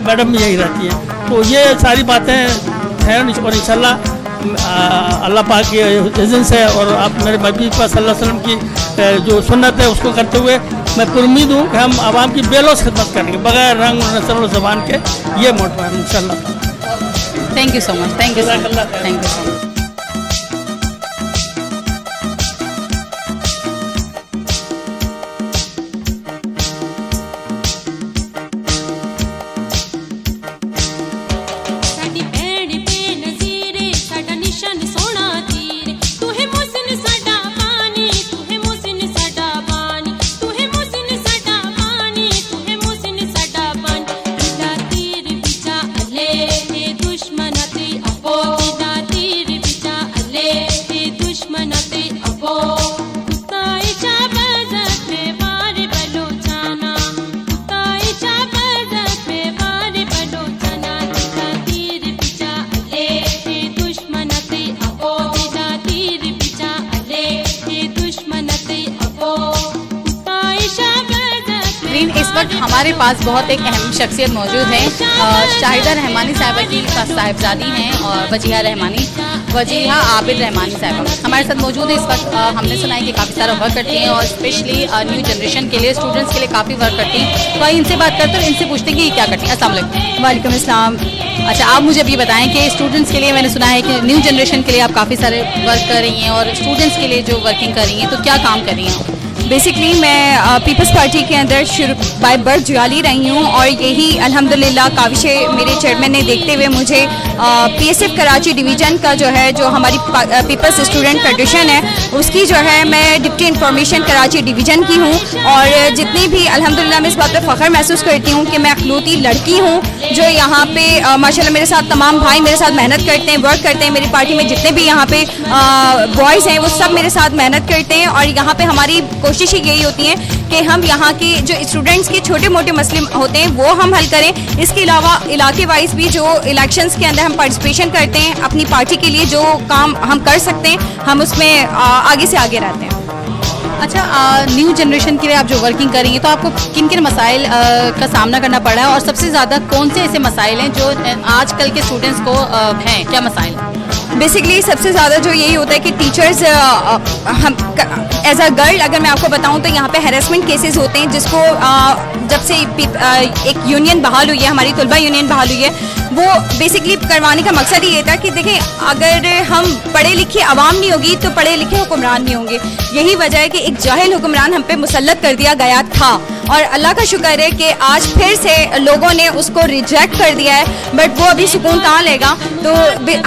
मैडम भी यहीं रहती है। तो ये सारी बातें हैं और इंशाल्लाह अल्लाह पाक के इज़्ज़त से और आप मेरे नबी पाक सल्लल्लाहु अलैहि वसल्लम की जो सुन्नत है उसको करते हुए मैं उम्मीद हूँ कि हम आवाम की बेलौस खिदमत करेंगे बगैर रंग और नस्ल और ज़बान के। ये मोटिव है इंशाल्लाह। Thank you so much, thank you so much, thank you so much. इस वक्त हमारे पास बहुत एक अहम शख्सियत मौजूद है, शाहिदा रहमानी साहिबा की साहिबजादी हैं और वजीहा आबिद रहमानी साहिबा हमारे साथ मौजूद है इस वक्त। हमने सुना है कि काफ़ी सारा वर्क करती हैं और स्पेशली न्यू जनरेशन के लिए, स्टूडेंट्स के लिए काफ़ी वर्क करती हैं। तो आइए इनसे बात करते हैं, इनसे पूछते हैं कि क्या करती हैं। अस्सलाम वालेकुम। वालेकुम अस्सलाम। अच्छा, आप मुझे अभी बताएं कि स्टूडेंट्स के लिए मैंने सुना है कि न्यू जनरेशन के लिए आप काफ़ी सारे वर्क कर रही हैं और स्टूडेंट्स के लिए जो वर्किंग कर रही हैं, तो क्या काम कर रही हैं? बेसिकली मैं पीपल्स पार्टी के अंदर शुरू बाय बर्थ जुआली रही हूँ और यही अल्हम्दुलिल्लाह काविश मेरे चेयरमैन ने देखते हुए मुझे पीएसएफ कराची डिवीज़न का जो है जो हमारी पीपल्स स्टूडेंट फेडरेशन है उसकी जो है मैं डिप्टी इंफॉर्मेशन कराची डिवीज़न की हूँ। और जितनी भी अल्हम्दुलिल्लाह मैं इस बात पर फ़ख्र महसूस करती हूँ कि मैं अखलूती लड़की हूँ जो यहाँ पे माशाल्लाह मेरे साथ तमाम भाई मेरे साथ मेहनत करते हैं, वर्क करते हैं। मेरी पार्टी में जितने भी यहाँ पे बॉयज़ हैं वो सब मेरे साथ मेहनत करते हैं और यहाँ पे हमारी कोशिश ही यही होती है कि हम यहाँ के जो स्टूडेंट्स के छोटे मोटे मसले होते हैं वो हम हल करें। इसके अलावा इलाके वाइज भी जो इलेक्शंस के अंदर हम पार्टिसिपेशन करते हैं अपनी पार्टी के लिए जो काम हम कर सकते हैं हम उसमें आगे से आगे रहते हैं। अच्छा, न्यू जनरेशन के लिए आप जो वर्किंग करेंगे तो आपको किन किन मसाइल का सामना करना पड़ रहा है और सबसे ज़्यादा कौन से ऐसे मसाइल हैं जो आजकल के स्टूडेंट्स को हैं, क्या मसाइल? बेसिकली सबसे ज़्यादा जो यही होता है कि टीचर्स हम एज अ गर्ल अगर मैं आपको बताऊं तो यहाँ पे हैरेसमेंट केसेस होते हैं जिसको जब से एक यूनियन बहाल हुई है, हमारी तुलबा यूनियन बहाल हुई है, वो बेसिकली करवाने का मकसद ये था कि देखें अगर हम पढ़े लिखे आवाम नहीं होगी तो पढ़े लिखे हुक्मरान नहीं होंगे। यही वजह है कि एक जाहिल हुक्मरान हम पे मुसल्लत कर दिया गया था और अल्लाह का शुक्र है कि आज फिर से लोगों ने उसको रिजेक्ट कर दिया है, बट वो अभी सुकून कहाँ लेगा। तो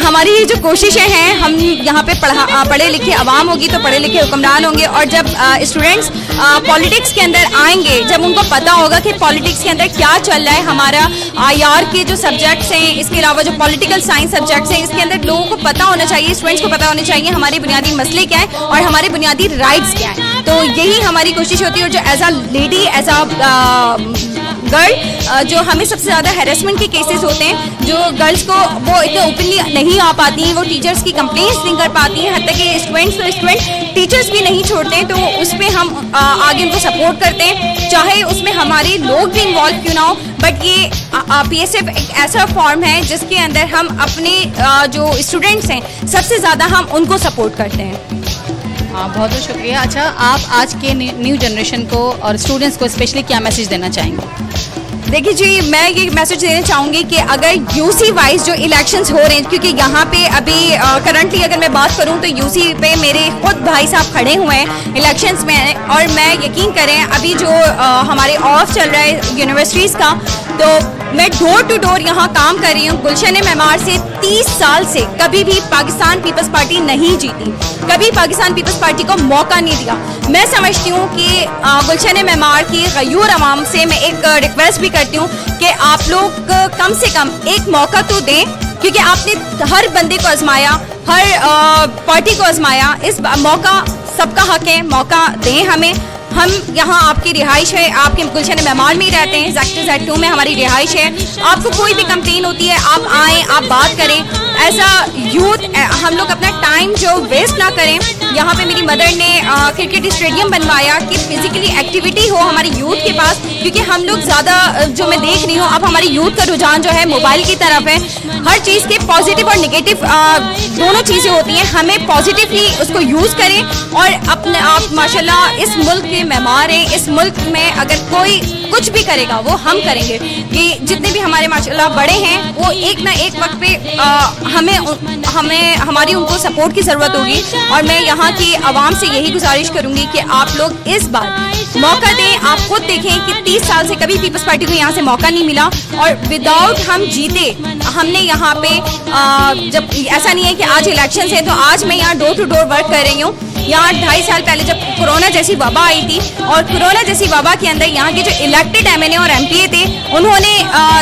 हमारी ये जो कोशिशें हैं, हम यहाँ पे पढ़े लिखे आवाम होगी तो पढ़े लिखे हुक्मरान होंगे और जब स्टूडेंट्स पॉलिटिक्स के अंदर आएंगे, जब उनको पता होगा कि पॉलिटिक्स के अंदर क्या चल रहा है, हमारा IR के जो सब्जेक्ट्स हैं, इसके अलावा जो पॉलिटिकल साइंस सब्जेक्ट्स हैं, इसके अंदर लोगों को पता होना चाहिए, स्टूडेंट्स को पता होना चाहिए हमारे बुनियादी मसले क्या है और हमारे बुनियादी राइट्स क्या हैं। तो यही हमारी कोशिश होती है। और जो as a lady as a girl जो हमें सबसे ज़्यादा हैरेसमेंट के केसेस होते हैं, जो गर्ल्स को वो इतने ओपनली नहीं आ पाती हैं, वो टीचर्स की कंप्लेंट्स नहीं कर पाती हैं, हत्ता कि स्टूडेंट टीचर्स भी नहीं छोड़ते हैं, तो उस पर हम आगे उनको सपोर्ट करते हैं, चाहे उसमें हमारे लोग भी इन्वॉल्व क्यों ना हो। बट ये PSF एक ऐसा फॉर्म है जिसके अंदर हम अपने जो स्टूडेंट्स हैं सबसे ज़्यादा हम उनको सपोर्ट करते हैं। बहुत बहुत शुक्रिया। अच्छा, आप आज के न्यू जनरेशन को और स्टूडेंट्स को स्पेशली क्या मैसेज देना चाहेंगे? देखिए जी, मैं ये मैसेज देना चाहूँगी कि अगर यूसी वाइज जो इलेक्शंस हो रहे हैं, क्योंकि यहाँ पे अभी करंटली अगर मैं बात करूँ तो यूसी पे मेरे खुद भाई साहब खड़े हुए हैं इलेक्शंस में, और मैं यकीन करें अभी जो हमारे ऑफ चल रहा है यूनिवर्सिटीज़ का, तो मैं डोर टू डोर यहाँ काम कर रही हूँ। गुलशन मेमार से 30 साल से कभी भी पाकिस्तान पीपल्स पार्टी नहीं जीती, कभी पाकिस्तान पीपल्स पार्टी को मौका नहीं दिया। मैं समझती हूँ कि गुलशन मेमार की गयूर आवाम से मैं एक रिक्वेस्ट भी करती हूँ कि आप लोग कम से कम एक मौका तो दें, क्योंकि आपने हर बंदे को आजमाया, हर पार्टी को आजमाया, इस मौका सबका हक है, मौका दें हमें। हम यहाँ आपकी रिहाइश है, आपके गुलशन मेमार में ही रहते हैं, सेक्टर Z2 में हमारी रिहाइश है। आपको कोई भी कंप्लेन होती है आप आएँ, आप बात करें। ऐसा यूथ हम लोग अपना टाइम जो वेस्ट ना करें। यहाँ पे मेरी मदर ने क्रिकेट स्टेडियम बनवाया कि फिजिकली एक्टिविटी हो हमारी यूथ के पास, क्योंकि हम लोग ज़्यादा जो मैं देख रही हूँ अब हमारी यूथ का रुझान जो है मोबाइल की तरफ है। हर चीज़ के पॉजिटिव और नेगेटिव दोनों चीज़ें होती हैं, हमें पॉजिटिवली उसको यूज़ करें और अपने आप माशाल्लाह इस मुल्क के मेमार हैं। इस मुल्क में अगर कोई कुछ भी करेगा वो हम करेंगे, कि जितने भी हमारे माशाल्लाह बड़े हैं वो एक ना एक वक्त पे हमें हमारी उनको सपोर्ट की ज़रूरत होगी। और मैं यहाँ की आवाम से यही गुजारिश करूँगी कि आप लोग इस बार मौका दें। आप खुद देखें कि 30 साल से कभी पीपल्स पार्टी को यहाँ से मौका नहीं मिला और विदाउट हम जीते हमने यहाँ पे जब ऐसा नहीं है कि आज इलेक्शन है तो आज मैं यहाँ डोर टू डोर वर्क कर रही हूँ। यहाँ 2.5 साल पहले जब कोरोना जैसी वबा आई थी और कोरोना जैसी वबा के अंदर यहाँ के जो इलेक्टेड MNA और MPA थे उन्होंने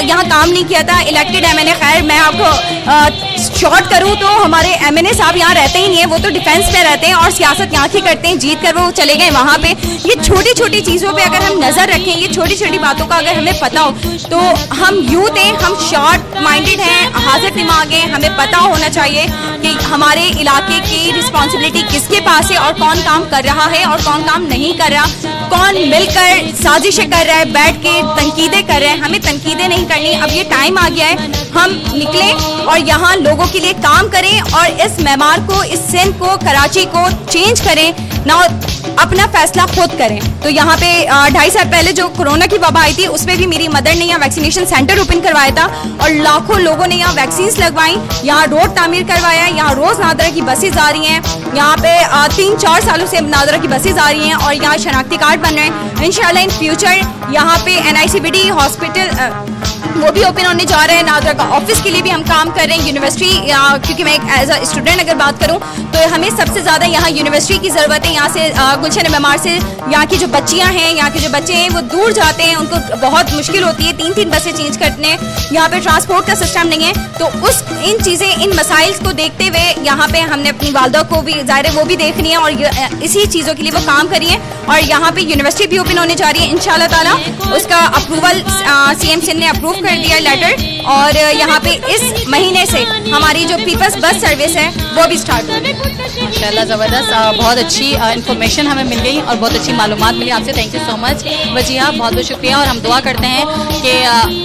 यहाँ काम नहीं किया था। इलेक्टेड MNA, खैर मैं आपको शॉर्ट करूँ तो हमारे MNA साहब यहाँ रहते ही नहीं है, वो तो डिफेंस पे रहते हैं और सियासत यहाँ की करते हैं, जीत कर वो चले गए वहाँ पे। ये छोटी छोटी चीज़ों पे अगर हम नज़र रखें, ये छोटी छोटी बातों का अगर हमें पता हो तो हम यूथ हैं, हम शॉर्ट माइंडेड हैं, हाजिर दिमाग हैं, हमें पता होना चाहिए कि हमारे इलाके की रिस्पॉन्सिबिलिटी किसके पास है और कौन काम कर रहा है और कौन काम नहीं कर रहा, कौन मिलकर साजिशें कर रहा है, बैठ के तनकीदें कर रहे हैं। हमें तनकीदें नहीं करनी। अब ये टाइम आ गया है हम निकलें और यहाँ लोगों के लिए काम करें और इस मेमार को, इस सिंध को, कराची को चेंज करें ना, अपना फैसला खुद करें। तो यहाँ पे 2.5 साल पहले जो कोरोना की वबा आई थी उसमें भी मेरी मदर ने यहाँ वैक्सीनेशन सेंटर ओपन करवाया था और लाखों लोगों ने यहाँ वैक्सीन लगवाई, यहाँ रोड तामीर करवाया, यहाँ रोज नादरा की बसेज आ रही हैं, यहाँ पे 3-4 सालों से नादरा की बसेज आ रही हैं और यहाँ शनाख्ती कार्ड बन रहे हैं। इंशाल्लाह इन फ्यूचर यहाँ पे NICBD हॉस्पिटल वो भी ओपन होने जा रहे हैं, नादरा का ऑफिस के लिए भी हम काम कर रहे हैं, यूनिवर्सिटी, क्योंकि मैं एक एज अ स्टूडेंट अगर बात करूं तो हमें सबसे ज़्यादा यहाँ यूनिवर्सिटी की ज़रूरत है। यहाँ से गुलशन मेमार से यहाँ की जो बच्चियाँ हैं, यहाँ के जो बच्चे हैं वो दूर जाते हैं, उनको बहुत मुश्किल होती है 3-3 बसें चेंज करने, यहाँ पे ट्रांसपोर्ट का सिस्टम नहीं है। तो इन चीज़ें, इन मसाइल को देखते हुए यहाँ पे हमने अपनी वालदा को भी ज़ाहिर है वो भी देखनी है और इसी चीज़ों के लिए वो काम करी है। और यहाँ पे यूनिवर्सिटी भी ओपन होने जा रही है इंशाल्लाह ताला, उसका अप्रूवल CM सिंध ने अप्रूव कर दिया लेटर और यहाँ पे इस महीने से हमारी जो पीपल्स बस सर्विस है वो भी स्टार्ट होगी। माशाल्लाह ज़बरदस्त, बहुत अच्छी इन्फॉर्मेशन हमें मिल गई और बहुत अच्छी मालूमात मिली आपसे। Thank you so much Wajiha, बहुत बहुत शुक्रिया। और हम दुआ करते हैं कि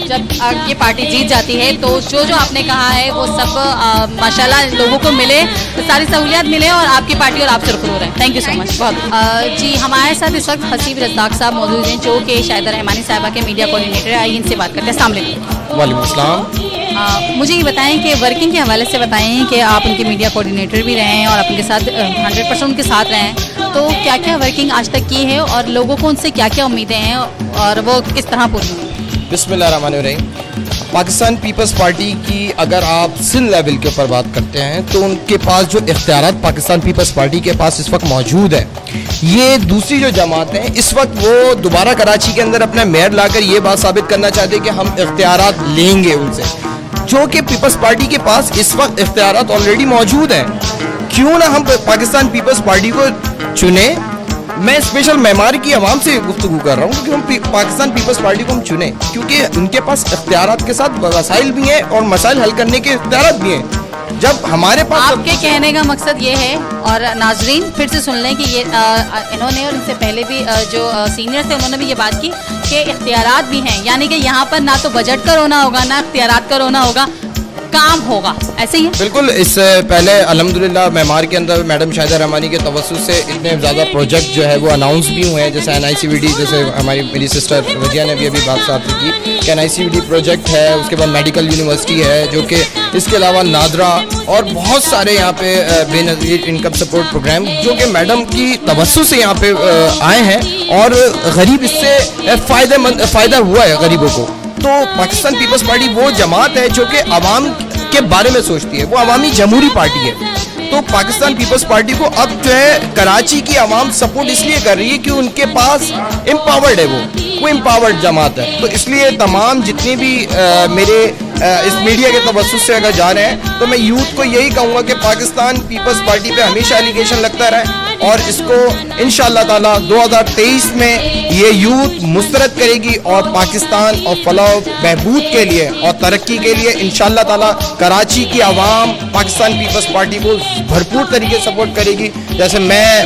जब ये पार्टी जीत जाती है तो जो जो आपने कहा है वो सब माशाल्लाह लोगों को मिले, सारी सहूलियत मिले और आपकी पार्टी और आप सुरखरू रहें। Thank you so much. बहुत जी, हमारे साथ इस वक्त हसीब रज़ाक साहब मौजूद हैं जो कि शाहिदा रहमानी साहिबा के मीडिया कोऑर्डिनेटर। आइए इनसे बात करते हैं। अस्सलाम वालेकुम। वालेकुम अस्सलाम। मुझे ये बताएं कि वर्किंग के हवाले से बताएं कि आप उनके मीडिया कोऑर्डिनेटर भी रहे हैं और आप उनके साथ 100% उनके साथ रहे हैं, तो क्या क्या वर्किंग आज तक की है और लोगों को उनसे क्या क्या उम्मीदें हैं और वो किस तरह पूरी हुई? बिस्मिल्लाहिर्रहमानिर्रहीम। पाकिस्तान पीपल्स पार्टी की अगर आप सिंध लेवल के ऊपर बात करते हैं तो उनके पास जो इख्तियारात पाकिस्तान पीपल्स पार्टी के पास इस वक्त मौजूद है, ये दूसरी जो जमात है इस वक्त वो दोबारा कराची के अंदर अपना मेयर लाकर ये बात साबित करना चाहते हैं कि हम इख्तियारात लेंगे उनसे, जो कि पीपल्स पार्टी के पास इस वक्त इख्तियारात ऑलरेडी मौजूद हैं। क्यों ना हम पाकिस्तान पीपल्स पार्टी को चुने। मैं स्पेशल मेमार की आवाम से गुफ्तगू कर रहा हूँ कि हम पाकिस्तान पीपल्स पार्टी को हम चुने क्योंकि उनके पास इख्तियारात के साथ वसाइल भी हैं और मसाइल हल करने के इख्तियारात भी हैं। जब हमारे पास आपके कहने का मकसद ये है, और नाजरीन फिर से सुन लें कि ये इन्होंने और इनसे पहले भी जो सीनियर थे उन्होंने भी ये बात की कि इख्तियारात भी हैं, यानी कि यहाँ पर ना तो बजट का रोना होगा ना इख्तियारात का रोना होगा, काम होगा। ऐसे ही है बिल्कुल। इससे पहले अल्हम्दुलिल्लाह मेमार के अंदर मैडम शाहिदा रहमानी के तवस्सुस से इतने ज़्यादा प्रोजेक्ट जो है वो अनाउंस भी हुए हैं, जैसे NICBD, जैसे मेरी सिस्टर वजिया ने भी अभी बात साथ की कि NICBD प्रोजेक्ट है, उसके बाद मेडिकल यूनिवर्सिटी है, जो कि इसके अलावा नादरा और बहुत सारे यहाँ पे बेनज़ीर इनकम सपोर्ट प्रोग्राम जो कि मैडम की तवस्सुस से यहाँ पे आए हैं और गरीब इससे फ़ायदा हुआ है गरीबों को। तो पाकिस्तान पीपल्स पार्टी वो जमात है जो कि आवाम के बारे में सोचती है, वो अवामी जमहूरी पार्टी है। तो पाकिस्तान पीपल्स पार्टी को अब जो है कराची की आवाम सपोर्ट इसलिए कर रही है कि उनके पास एम्पावर्ड है, वो एम्पावर्ड जमात है। तो इसलिए तमाम जितनी भी मेरे इस मीडिया के तवस्सुस से अगर जा रहे हैं तो मैं यूथ को यही कहूँगा कि पाकिस्तान पीपल्स पार्टी पे हमेशा एलिगेशन लगता रहे और इसको इंशाअल्लाह ताला 2023 में ये यूथ मुस्तरद करेगी और पाकिस्तान और फलाह बहबूद के लिए और तरक्की के लिए इंशाअल्लाह ताला कराची की आवाम पाकिस्तान पीपल्स पार्टी को भरपूर तरीके से सपोर्ट करेगी। जैसे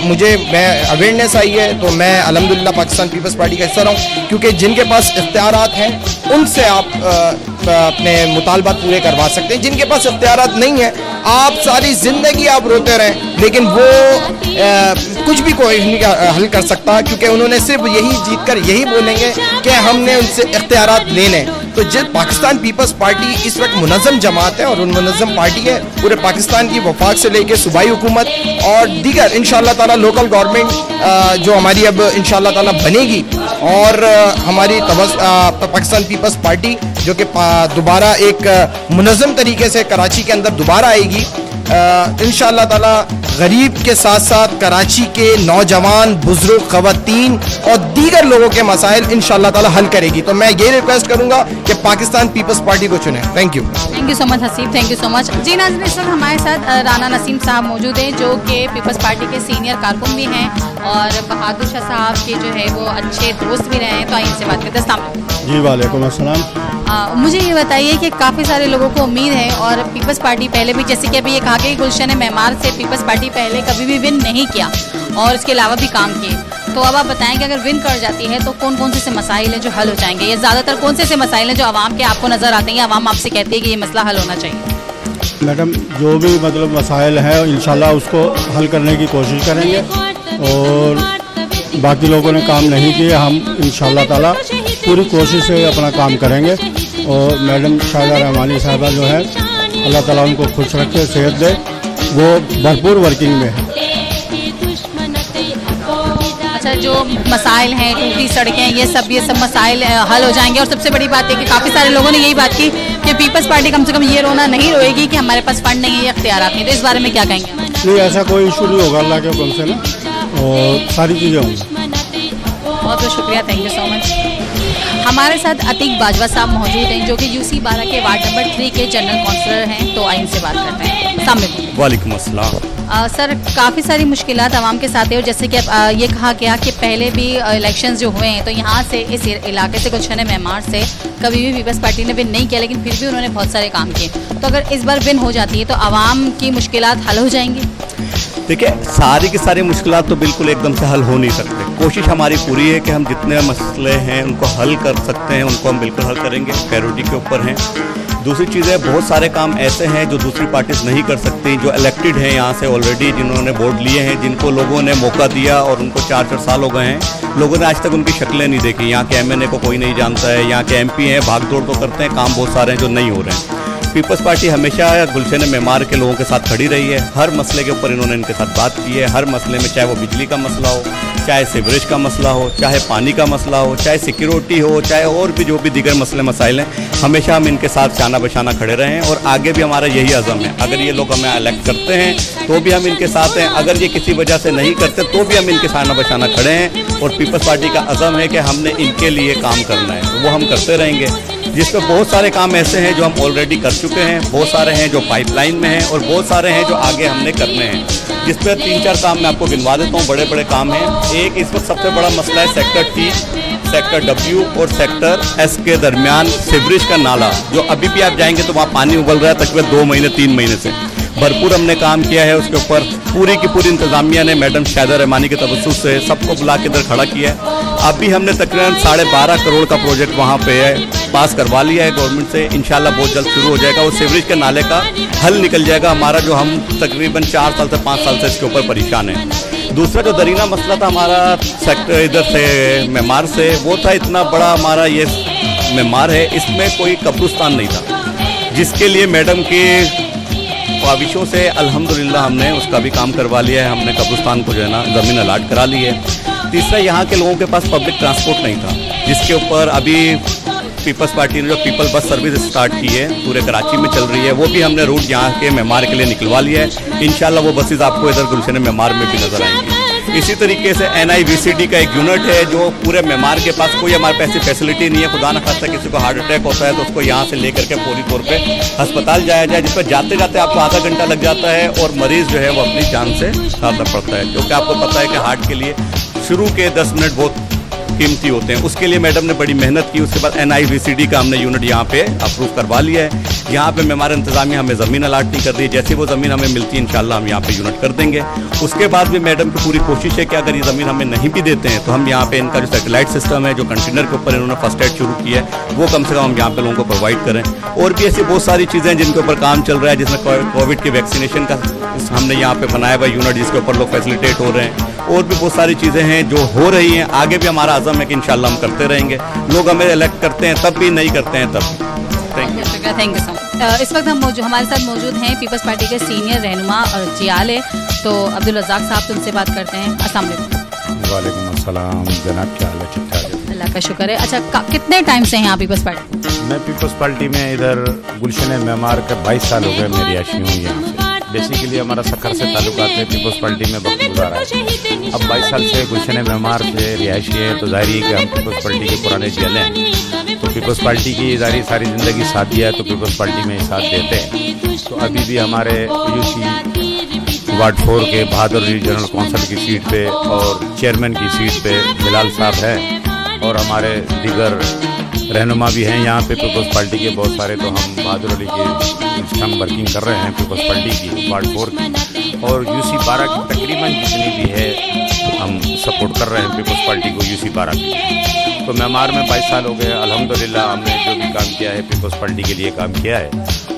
मुझे अवेयरनेस आई है तो मैं अल्हम्दुलिल्लाह पाकिस्तान पीपल्स पार्टी का हिस्सा रहा हूँ क्योंकि जिनके पास इख्तियारात हैं उनसे आप अपने मुतालबात पूरे करवा सकते हैं। जिनके पास इख्तियारात नहीं है आप सारी ज़िंदगी आप रोते रहें लेकिन वो कुछ भी कोई नहीं हल कर सकता क्योंकि उन्होंने सिर्फ यही जीत कर यही बोलेंगे कि हमने उनसे इख्तियारात लेने। तो जिस पाकिस्तान पीपल्स पार्टी इस वक्त मुनज़्ज़म जमात है और मुनज़्ज़म पार्टी है, पूरे पाकिस्तान की वफाक से लेकर सूबाई हुकूमत और दीगर इंशाअल्लाह ताला लोकल गवर्नमेंट जो हमारी अब इंशाअल्लाह ताला बनेगी और हमारी पाकिस्तान पीपल्स पार्टी जो कि दोबारा एक मुनज़्ज़म तरीके से कराची के अंदर दोबारा आएगी, इंशाअल्लाह ताला गरीब के साथ साथ कराची के नौजवान, बुजुर्ग, ख़वातीन और दीगर लोगों के मसाइल इंशाअल्लाह ताला हल करेगी। तो मैं ये रिक्वेस्ट करूंगा कि पाकिस्तान पीपल्स पार्टी को चुने। Thank you so much Haseeb, thank you so much. जी नाज़रीन, इस वक्त हमारे साथ राना नसीम साहब मौजूद हैं जो कि पीपल्स पार्टी के सीनियर कारकुन भी हैं और बहादुर शाह साहब के जो है वो अच्छे दोस्त भी रहे हैं। तो आइए इनसे बात करते हैं। अस्सलाम वालेकुम। जी वालेकुम अस्सलाम। मुझे ये बताइए कि काफ़ी सारे लोगों को उम्मीद है और पीपल्स पार्टी पहले भी, जैसे कि अभी ये कहा कि गुलशन मेमार से पीपल्स पार्टी पहले कभी भी विन नहीं किया और इसके अलावा भी काम किए, तो अब आप बताएं कि अगर विन कर जाती है तो कौन कौन से मसाइल हैं जो हल हो जाएंगे, या ज़्यादातर कौन से मसाइल हैं जो आवाम के आपको नज़र आते हैं, आवाम आपसे कहती है कि ये मसला हल होना चाहिए? मैडम जो भी मतलब मसाइल हैं इंशाल्लाह उसको हल करने की कोशिश करेंगे और बाकी लोगों ने काम नहीं किए, हम इंशाल्लाह ताला पूरी कोशिश से अपना काम करेंगे। और मैडम शाहिदा रहमानी साहिबा जो है अल्लाह ताला उनको खुश रखे, सेहत दे, वो भरपूर वर्किंग में है। अच्छा, जो मसाइल हैं, टूटी सड़कें, ये सब मसाइल हल हो जाएंगे। और सबसे बड़ी बात है कि काफ़ी सारे लोगों ने यही बात की कि पीपल्स पार्टी कम से कम ये रोना नहीं रोएगी कि हमारे पास फंड नहीं है या इख्तियारात नहीं। तो इस बारे में क्या कहेंगे? नहीं, ऐसा कोई इशू नहीं होगा अल्लाह के हुक्म से ना, और सारी चीज़ें होंगी। बहुत बहुत शुक्रिया, थैंक यू सो मच। हमारे साथ अतीक बाजवा साहब मौजूद हैं जो कि UC 12 के वार्ड नंबर 3 के जनरल काउंसलर हैं। तो आइए इनसे बात करते हैं। सामने वालेकुम अस्सलाम। सर, काफ़ी सारी मुश्किलात आवाम के साथ है और जैसे कि ये कहा गया कि पहले भी इलेक्शंस जो हुए हैं तो यहाँ से इस इलाके से गुलशन मेमार से कभी भी पीपल्स पार्टी ने विन नहीं किया, लेकिन फिर भी उन्होंने बहुत सारे काम किए। तो अगर इस बार विन हो जाती है तो आवाम की मुश्किलात हल हो जाएंगी? देखिए, सारी की सारी मुश्किलात तो बिल्कुल एकदम से हल हो नहीं सकते। कोशिश हमारी पूरी है कि हम जितने मसले हैं उनको हल कर सकते हैं, उनको हम बिल्कुल हल करेंगे, प्रायोरिटी के ऊपर हैं। दूसरी चीज़ है, बहुत सारे काम ऐसे हैं जो दूसरी पार्टीज नहीं कर सकती, जो इलेक्टेड हैं यहाँ से ऑलरेडी, जिन्होंने वोट लिए हैं, जिनको लोगों ने मौका दिया और उनको 4-4 साल हो गए हैं। लोगों ने आज तक उनकी शक्लें नहीं देखी। यहाँ के MNA को कोई नहीं जानता है, यहाँ के MP हैं, भाग दौड़ तो करते हैं, काम बहुत सारे हैं जो नहीं हो रहे हैं। पीपल्स पार्टी हमेशा गुलशन मेमार के लोगों के साथ खड़ी रही है। हर मसले के ऊपर इन्होंने इनके साथ बात की है। हर मसले में, चाहे वो बिजली का मसला हो, चाहे सीवरेज का मसला हो, चाहे पानी का मसला हो, चाहे सिक्योरिटी हो, चाहे और भी जो भी दीगर मसले मसाइल हैं, हमेशा हम इनके साथ शाना बशाना खड़े रहे हैं और आगे भी हमारा यही अज़म है। अगर ये लोग हमें इलेक्ट करते हैं तो भी हम इनके साथ हैं, अगर ये किसी वजह से नहीं करते तो भी हम इनके शाना बशाना खड़े हैं। और पीपल्स पार्टी का अज़म है कि हमने इनके लिए काम करना है, तो वो हम करते रहेंगे। जिसमें बहुत सारे काम ऐसे हैं जो हम ऑलरेडी कर चुके हैं, बहुत सारे हैं जो पाइपलाइन में हैं और बहुत सारे हैं जो आगे हमने करने हैं। जिस पर 3-4 काम मैं आपको गिनवा देता हूँ, बड़े बड़े काम हैं। एक इस वक्त सबसे बड़ा मसला है सेक्टर T, सेक्टर W और सेक्टर S के दरमियान सीवरेज का नाला, जो अभी भी आप जाएंगे तो वहाँ पानी उबल रहा है तकरीबन 2 महीने 3 महीने से। भरपूर हमने काम किया है उसके ऊपर। पूरी की पूरी इंतज़ामिया ने मैडम शाहिदा रहमानी के तवज्जुह से सबको बुला के इधर खड़ा किया है। अभी हमने तकरीबन 12.5 करोड़ का प्रोजेक्ट वहाँ पे है, पास करवा लिया है गवर्नमेंट से। इंशाल्लाह बहुत जल्द शुरू हो जाएगा और सीवरेज के नाले का हल निकल जाएगा हमारा, जो हम तकरीबन 4 साल से 5 साल से इसके ऊपर परेशान हैं। दूसरा जो दरीना मसला था हमारा सेक्टर इधर से मेमार से, वो था इतना बड़ा हमारा ये मेमार है, इसमें कोई कब्रिस्तान नहीं था, जिसके लिए मैडम की ख्वाहिशों से अल्हम्दुलिल्लाह हमने उसका भी काम करवा लिया है। हमने कब्रिस्तान को जो है ना ज़मीन अलाट करा ली है। तीसरा, यहाँ के लोगों के पास पब्लिक ट्रांसपोर्ट नहीं था, जिसके ऊपर अभी पीपल्स पार्टी ने जो पीपल बस सर्विस स्टार्ट की है, पूरे कराची में चल रही है, वो भी हमने रूट यहाँ के मेमार के लिए निकलवा लिया है। इंशाल्लाह वो बसेज आपको इधर गुलशन मेमार में भी नज़र आएंगी। इसी तरीके से NIVCD का एक यूनिट है जो पूरे मेमार के पास कोई हमारे पास ऐसी फैसिलिटी नहीं है। खुदा न खास्ता किसी को हार्ट अटैक होता है तो उसको यहाँ से लेकर के फौरी तौर पे अस्पताल जाया जाए, जिस पर जाते जाते आपको आधा घंटा लग जाता है और मरीज़ जो है वो अपनी जान से हारना पड़ता है, क्योंकि आपको पता है कि हार्ट के लिए शुरू के 10 मिनट बहुत कीमती होते हैं। उसके लिए मैडम ने बड़ी मेहनत की। उसके बाद NIVCD का हमने यूनिट यहाँ पे अप्रूव करवा लिया है। यहाँ पे हमारा इंतजामिया हमें ज़मीन अलाट नहीं कर रही है, जैसे वो ज़मीन हमें मिलती है इंशाल्लाह हम यहाँ पे यूनिट कर देंगे। उसके बाद भी मैडम की पूरी कोशिश है कि अगर ये ज़मीन हमें नहीं भी देते हैं तो हम यहाँ पे इनका जो सैटेलाइट सिस्टम है, जो कंटेनर के ऊपर इन्होंने फर्स्ट एड शुरू किया है, वो कम से कम हम यहाँ पे लोगों को प्रोवाइड करें। और भी ऐसी बहुत सारी चीज़ें हैं जिनके ऊपर काम चल रहा है, जिसमें कोविड के वैक्सीनेशन का हमने यहाँ पे बनाया हुआ यूनिट, जिसके ऊपर लोग फैसिलिटेट हो रहे हैं। और भी बहुत सारी चीज़ें हैं जो हो रही हैं। आगे भी हमारा अज़म है कि इंशाल्लाह हम करते रहेंगे। लोग हमें इलेक्ट करते हैं तब भी, नहीं करते हैं तब। Thank you so much. इस वक्त हम हमारे साथ मौजूद हैं पीपल्स पार्टी के सीनियर रहनुमा और जियाल, तो अब्दुल रज़ाक साहब, तुमसे बात करते हैं। अस्सलाम वालेकुम। वालेकुम अस्सलाम जनाब, क्या हाल है? ठीक ठाक है, अल्लाह का शुक्र है। अच्छा, कितने टाइम से हैं यहाँ पीपल्स पार्टी? मैं पीपल्स पार्टी में इधर गुलशन मेमार का 22 साल हो गए मैं रिहायशी हूँ यहाँ से। बेसिकली हमारा सखर से ताल्लुकात है, पीपल्स पार्टी में वक्त गुजारा है। अब 22 साल से गुलशन मेमार से रिहायशी है, तो जाहिर है कि हम पीपल्स पार्टी के पुराने चेले हैं। तो पीपल्स पार्टी की जारी सारी ज़िंदगी साथ दिया है, तो पीपल्स पार्टी में साथ देते हैं। तो अभी भी हमारे UC वार्ड 4 के बहादुर जनरल काउंसिल की सीट पे और चेयरमैन की सीट पे बिलाल साहब हैं, और हमारे दीगर रहनुमा भी हैं यहाँ पे पीपल्स पार्टी के बहुत सारे। तो हम बहादुर अली की हम वर्किंग कर रहे हैं पीपल्स पार्टी की वार्ड 4 की, और UC 12 की तकरीबन जितनी भी है हम सपोर्ट कर रहे हैं पीपल्स पार्टी को UC 12 की। तो म्यांमार में 22 साल हो गए। अल्हम्दुलिल्लाह हमने जो भी काम किया है पीपल्स पार्टी के लिए काम किया है,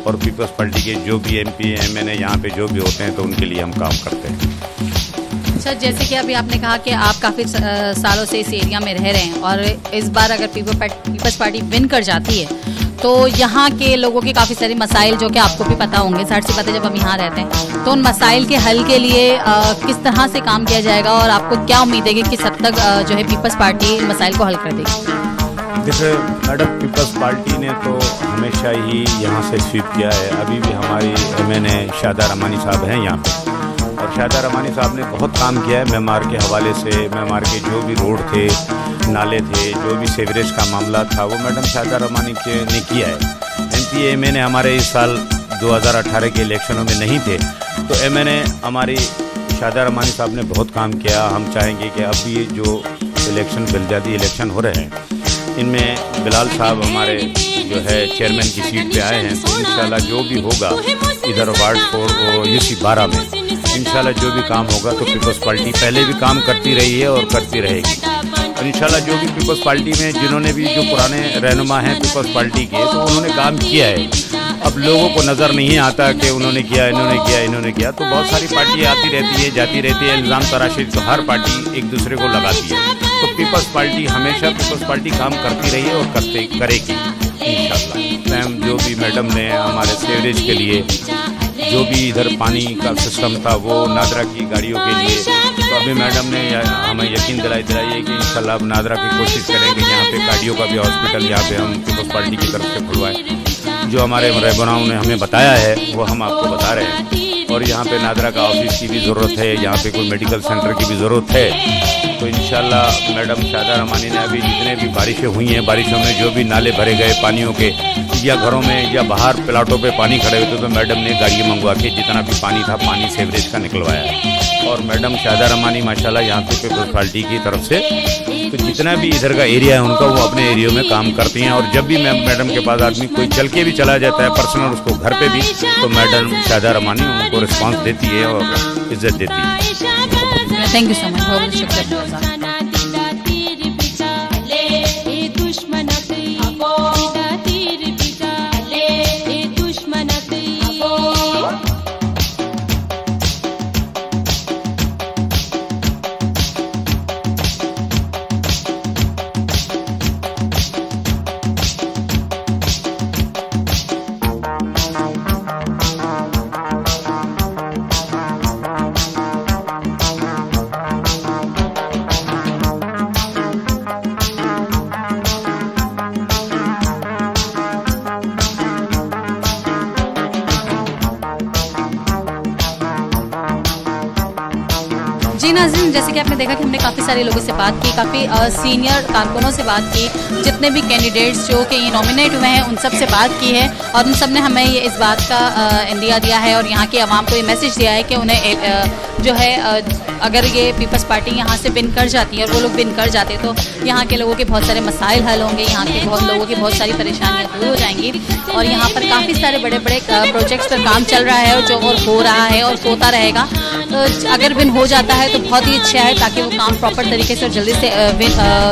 और पीपल्स पार्टी के जो भी MP MNA यहाँ पे जो भी होते हैं तो उनके लिए हम काम करते हैं। अच्छा, जैसे कि अभी आपने कहा कि आप काफ़ी सालों से इस एरिया में रह रहे हैं और इस बार अगर पीपल्स पार्टी विन कर जाती है तो यहाँ के लोगों के काफ़ी सारे मसाइल जो कि आपको भी पता होंगे, ज़ाहिर सी बात है जब हम यहाँ रहते हैं, तो उन मसाइल के हल के लिए किस तरह से काम किया जाएगा और आपको क्या उम्मीद है कि किस हद तक जो है पीपल्स पार्टी मसाइल को हल कर देगी? जैसे मैडम पीपल्स पार्टी ने तो हमेशा ही यहाँ से स्वीप किया है। अभी भी हमारी MNA शाहिदा रहमानी साहब हैं यहाँ पे, और शाहिदा रहमानी साहब ने बहुत काम किया है म्यांमार के हवाले से। म्यांमार के जो भी रोड थे, नाले थे, जो भी सीवरेज का मामला था, वो मैडम शाहिदा रहमानी ने किया है। MP MNA हमारे इस साल 2018 के इलेक्शनों में नहीं थे, तो MNA हमारी शाहिदा रहमानी साहब ने बहुत काम किया। हम चाहेंगे कि अब भी जो इलेक्शन बिलजादी इलेक्शन हो रहे हैं इनमें बिलाल साहब हमारे जो है चेयरमैन की सीट पे आए हैं, तो इंशाल्लाह जो भी होगा इधर वार्ड 4 और UC 12 में इंशाल्लाह जो भी काम होगा तो पीपल्स पार्टी पहले भी काम करती रही है और करती रहेगी। और इंशाल्लाह जो भी पीपल्स पार्टी में जिन्होंने भी जो पुराने रहनुमा हैं पीपल्स पार्टी के, तो उन्होंने काम किया है। अब लोगों को नज़र नहीं आता कि उन्होंने किया, इन्होंने किया, तो बहुत सारी पार्टियाँ आती रहती है, जाती रहती है, इल्ज़ाम तराशी तो हर पार्टी एक दूसरे को लगाती है। तो पीपल्स पार्टी हमेशा पीपल्स पार्टी काम करती रही है और करेगी इंशाल्लाह। मैम जो भी मैडम ने हमारे सीवरेज के लिए जो भी इधर पानी का सिस्टम था वो नादरा की गाड़ियों के लिए, तो अभी मैडम ने हमें यकीन दिलाई है कि इंशाल्लाह अब नादरा की कोशिश करेंगे यहाँ पे गाड़ियों का भी हॉस्पिटल यहाँ पे हम पीपल्स पार्टी की तरफ से खुलवाएं। जो हमारे रहनुमाओं ने हमें बताया है वो हम आपको बता रहे हैं। और यहाँ पे नादरा का ऑफिस की भी ज़रूरत है, यहाँ पे कोई मेडिकल सेंटर की भी ज़रूरत है। तो इंशाल्लाह मैडम शाहिदा रहमानी ने अभी जितने भी बारिशें हुई हैं, बारिशों में जो भी नाले भरे गए पानियों के, या घरों में या बाहर प्लाटों पे पानी खड़े हुए थे, तो मैडम ने गाड़ी मंगवा के जितना भी पानी था पानी सीवरेज का निकलवाया है। और मैडम शाहिदा रहमानी माशाल्लाह यहाँ पे पीपल्स पार्टी की तरफ से तो जितना भी इधर का एरिया है उनका वो अपने एरिया में काम करती हैं। और जब भी मैडम के पास आदमी कोई चल के भी चला जाता है पर्सनल उसको घर पे भी, तो मैडम शाहिदा रहमानी उनको रिस्पांस देती है और इज्जत देती है। थैंक यू सो मच, बहुत शुक्रिया। जी नाज़रीन, जैसे कि आपने देखा कि हमने काफ़ी सारे लोगों से बात की, काफ़ी सीनियर कारकुनों से बात की, जितने भी कैंडिडेट्स जो कि ये नॉमिनेट हुए हैं उन सब से बात की है, और उन सब ने हमें ये इस बात का इंदिया दिया है और यहाँ की आवाम को ये मैसेज दिया है कि उन्हें जो है अगर ये पीपल्स पार्टी यहाँ से विन कर जाती है और वो लोग विन कर जाते हैं तो यहाँ के लोगों के बहुत सारे मसाइल हल होंगे, यहाँ के लोगों की बहुत सारी परेशानियाँ दूर हो जाएंगी। और यहाँ पर काफ़ी सारे बड़े बड़े प्रोजेक्ट्स पर काम चल रहा है और जो और हो रहा है और होता रहेगा। तो अगर विन हो जाता है तो बहुत ही अच्छा है, ताकि वो काम प्रॉपर तरीके से और जल्दी से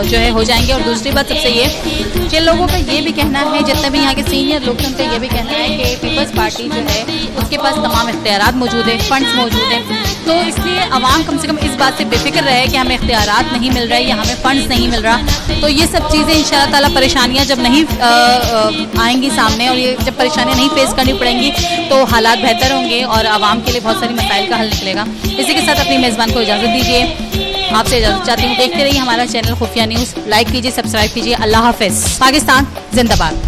जो है हो जाएंगे। और दूसरी बात सबसे ये कि लोगों का ये भी कहना है, जितने भी यहाँ के सीनियर लोग हैं उनका ये भी कहना है कि पीपल्स पार्टी जो है उसके पास तमाम इख्तियारात मौजूद है, फंड्स मौजूद हैं, तो इसलिए आवाम कम से कम इस बात से बेफिक्र रहे कि हमें इख्तियारात नहीं मिल रहा है या हमें फंड्स नहीं मिल रहा। तो ये सब चीज़ें इंशाअल्लाह ताला परेशानियाँ जब नहीं आएंगी सामने और ये जब परेशानियाँ नहीं फेस करनी पड़ेंगी तो हालात बेहतर होंगे और आवाम के लिए बहुत सारी मसाइल का हल निकलेगा। इसी के साथ अपनी मेज़बान को इजाज़त दीजिए, आपसे इजाज़त चाहती हूँ। देखते रहिए हमारा चैनल खुफिया न्यूज़, लाइक कीजिए, सब्सक्राइब कीजिए। अल्लाह हाफ़िज़। पाकिस्तान जिंदाबाद।